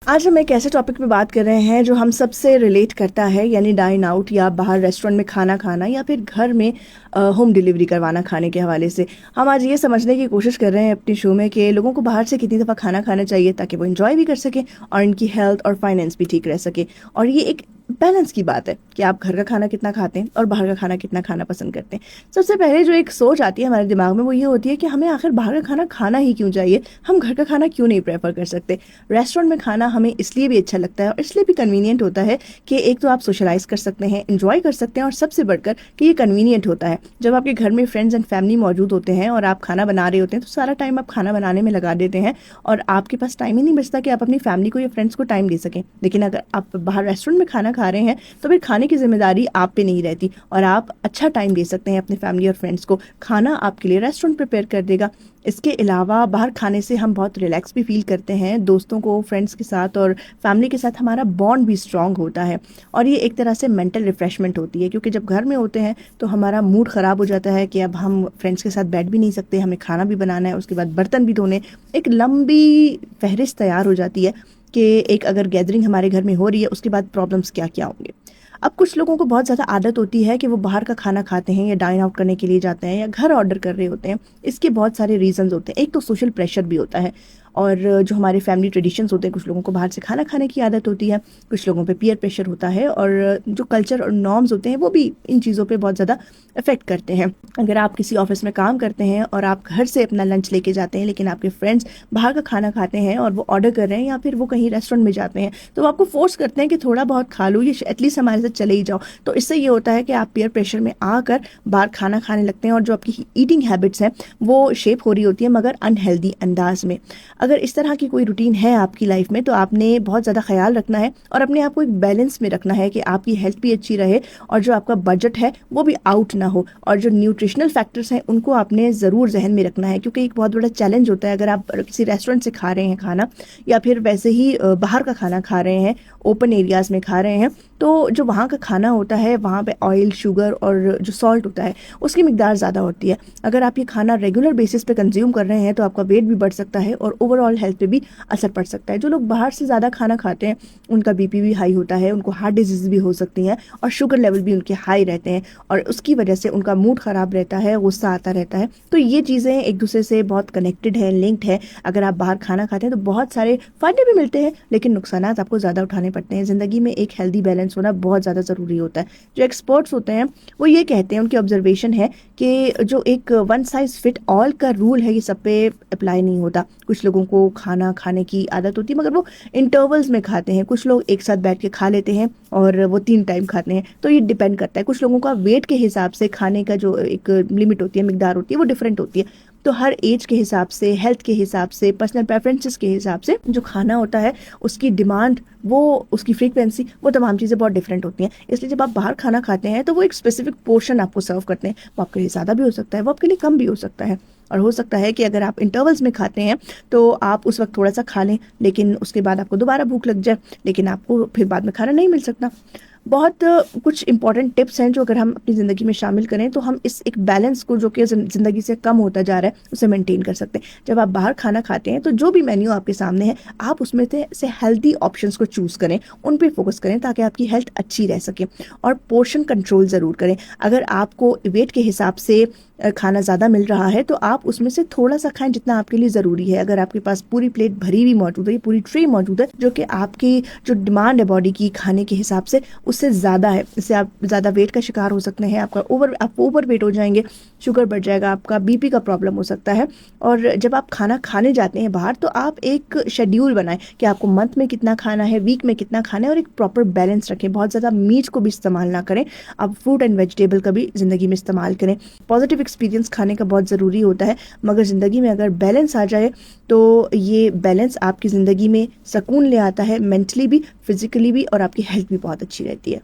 आज हम एक ऐसे टॉपिक पे बात कर रहे हैं जो हम सबसे रिलेट करता है, यानी डाइन आउट या बाहर रेस्टोरेंट में खाना खाना या फिर घर में होम डिलीवरी करवाना खाने के हवाले से। हम आज ये समझने की कोशिश कर रहे हैं अपनी शो में कि लोगों को बाहर से कितनी दफ़ा खाना खाना चाहिए ताकि वो इन्जॉय भी कर सकें और इनकी हेल्थ और फाइनेंस भी ठीक रह सके। और ये एक बैलेंस की बात है कि आप घर का खाना कितना खाते हैं और बाहर का खाना कितना खाना पसंद करते हैं। सबसे पहले जो एक सोच आती है हमारे दिमाग में वो ये होती है कि हमें आखिर बाहर का खाना खाना ही क्यों चाहिए, हम घर का खाना क्यों नहीं प्रेफर कर सकते। रेस्टोरेंट में खाना हमें इसलिए भी अच्छा लगता है और इसलिए भी कन्वीनियंट होता है कि एक तो आप सोशलाइज कर सकते हैं, इंजॉय कर सकते हैं, और सबसे बढ़कर कि ये कन्वीनियंट होता है। जब आपके घर में फ्रेंड्स एंड फैमिली मौजूद होते हैं और आप खाना बना रहे होते हैं तो सारा टाइम आप खाना बनाने में लगा देते हैं और आपके पास टाइम ही नहीं बचता कि आप अपनी फैमिली को या फ्रेंड्स को टाइम दे सकें। लेकिन अगर आप बाहर रेस्टोरेंट में खाना खा रहे हैं तो फिर खाने की जिम्मेदारी आप पे नहीं रहती और आप अच्छा टाइम दे सकते हैं अपनी फैमिली और फ्रेंड्स को। खाना आपके लिए रेस्टोरेंट प्रिपेयर कर देगा। इसके अलावा बाहर खाने से हम बहुत रिलैक्स भी फील करते हैं, दोस्तों को, फ्रेंड्स के साथ और फैमिली के साथ हमारा बॉन्ड भी स्ट्रांग होता है और ये एक तरह से मेंटल रिफ्रेशमेंट होती है, क्योंकि जब घर में होते हैं तो हमारा मूड ख़राब हो जाता है कि अब हम फ्रेंड्स के साथ बैठ भी नहीं सकते, हमें खाना भी बनाना है, उसके बाद बर्तन भी धोने, एक लंबी फहरिस्त तैयार हो जाती है कि एक अगर गैदरिंग हमारे घर में हो रही है उसके बाद प्रॉब्लम्स क्या क्या होंगे। अब कुछ लोगों को बहुत ज़्यादा आदत होती है कि वो बाहर का खाना खाते हैं या डाइन आउट करने के लिए जाते हैं या घर ऑर्डर कर रहे होते हैं। इसके बहुत सारे रीजंस होते हैं। एक तो सोशल प्रेशर भी होता है और जो हमारे फैमिली ट्रेडिशंस होते हैं, कुछ लोगों को बाहर से खाना खाने की आदत होती है, कुछ लोगों पे पीयर प्रेशर होता है और जो कल्चर और नॉर्म्स होते हैं वो भी इन चीज़ों पे बहुत ज़्यादा इफेक्ट करते हैं। अगर आप किसी ऑफिस में काम करते हैं और आप घर से अपना लंच लेके जाते हैं लेकिन आपके फ्रेंड्स बाहर का खाना खाते हैं और वो ऑर्डर कर रहे हैं या फिर वो कहीं रेस्टोरेंट में जाते हैं तो वो आपको फोर्स करते हैं कि थोड़ा बहुत खा लो, ये एटलीस्ट हमारे साथ चले ही जाओ। तो इससे ये होता है कि आप पीयर प्रेशर में आकर बाहर खाना खाने लगते हैं और जो आपकी ईटिंग हैबिट्स हैं वो शेप हो रही होती है, मगर अनहेल्दी अंदाज में। अगर इस तरह की कोई रूटीन है आपकी लाइफ में तो आपने बहुत ज़्यादा ख्याल रखना है और अपने आप को एक बैलेंस में रखना है कि आपकी हेल्थ भी अच्छी रहे और जो आपका बजट है वो भी आउट ना हो, और जो न्यूट्रिशनल फैक्टर्स हैं उनको आपने ज़रूर जहन में रखना है, क्योंकि एक बहुत बड़ा चैलेंज होता है अगर आप किसी रेस्टोरेंट से खा रहे हैं खाना या फिर वैसे ही बाहर का खाना खा रहे हैं, ओपन एरियाज़ में खा रहे हैं, तो जो वहाँ का खाना होता है वहाँ पे ऑयल, शुगर और जो सॉल्ट होता है उसकी मिकदार ज़्यादा होती है। अगर आप ये खाना रेगुलर बेसिस पे कंज्यूम कर रहे हैं तो आपका वेट भी बढ़ सकता है और ओवरऑल हेल्थ पे भी असर पड़ सकता है। जो लोग बाहर से ज़्यादा खाना खाते हैं उनका बीपी भी हाई होता है, उनको हार्ट डिजीज़ भी हो सकती हैं और शुगर लेवल भी उनके हाई रहते हैं और उसकी वजह से उनका मूड ख़राब रहता है, गुस्सा आता रहता है। तो ये चीज़ें एक दूसरे से बहुत कनेक्टेड है, लिंक्ड है। अगर आप बाहर खाना खाते हैं तो बहुत सारे फ़ायदे भी मिलते हैं लेकिन नुकसान आपको ज़्यादा उठाने पड़ते हैं। ज़िंदगी में एक हेल्दी बैलेंस होना बहुत ज़्यादा ज़रूरी होता है। जो एक्सपर्ट्स होते हैं वो ये कहते हैं, उनकी ऑब्जर्वेशन है कि जो एक वन साइज फिट ऑल का रूल है ये सब पे अप्लाई नहीं होता। कुछ लोगों को खाना खाने की आदत होती है मगर वो इंटरवल्स में खाते हैं, कुछ लोग एक साथ बैठ के खा लेते हैं और वो 3 टाइम खाते हैं। तो ये डिपेंड करता है, कुछ लोगों का वेट के हिसाब से खाने का जो एक लिमिट होती है, मिकदार होती है, वो डिफरेंट होती है। तो हर एज के हिसाब से, हेल्थ के हिसाब से, पर्सनल प्रेफरेंसेस के हिसाब से जो खाना होता है उसकी डिमांड, वो उसकी फ्रीक्वेंसी, वो तमाम चीज़ें बहुत डिफरेंट होती हैं। इसलिए जब आप बाहर खाना खाते हैं तो वो एक स्पेसिफिक पोर्शन आपको सर्व करते हैं। वो आपके लिए ज़्यादा भी हो सकता है, वो आपके लिए कम भी हो सकता है। और हो सकता है कि अगर आप इंटरवल्स में खाते हैं तो आप उस वक्त थोड़ा सा खा लें लेकिन उसके बाद आपको दोबारा भूख लग जाए, लेकिन आपको फिर बाद में खाना नहीं मिल सकता। बहुत कुछ इंपॉर्टेंट टिप्स हैं जो अगर हम अपनी ज़िंदगी में शामिल करें तो हम इस एक बैलेंस को जो कि ज़िंदगी से कम होता जा रहा है उसे मेंटेन कर सकते हैं। जब आप बाहर खाना खाते हैं तो जो भी मेन्यू आपके सामने है आप उसमें से हेल्दी ऑप्शंस को चूज़ करें, उन पे फोकस करें ताकि आपकी हेल्थ अच्छी रह सके। और पोर्शन कंट्रोल ज़रूर करें। अगर आपको वेट के हिसाब से खाना ज़्यादा मिल रहा है तो आप उसमें से थोड़ा सा खाएं जितना आपके लिए ज़रूरी है। अगर आपके पास पूरी प्लेट भरी हुई मौजूद है, पूरी ट्रे मौजूद है जो कि आपकी जो डिमांड है बॉडी की खाने के हिसाब से उससे ज़्यादा है, इससे आप ज़्यादा वेट का शिकार हो सकते हैं, आप ओवर वेट हो जाएंगे, शुगर बढ़ जाएगा, आपका बीपी का प्रॉब्लम हो सकता है। और जब आप खाना खाने जाते हैं बाहर तो आप एक शेड्यूल बनाएं कि आपको मंथ में कितना खाना है, वीक में कितना खाना है, और एक प्रॉपर बैलेंस रखें। बहुत ज़्यादा मीट को भी इस्तेमाल ना करें, आप फ्रूट एंड वेजिटेबल का भी ज़िंदगी में इस्तेमाल करें। पॉजिटिव एक्सपीरियंस खाने का बहुत ज़रूरी होता है, मगर ज़िंदगी में अगर बैलेंस आ जाए तो ये बैलेंस आपकी ज़िंदगी में सुकून ले आता है, मेंटली भी, फिजिकली भी, और आपकी हेल्थ भी बहुत अच्छी रहती है।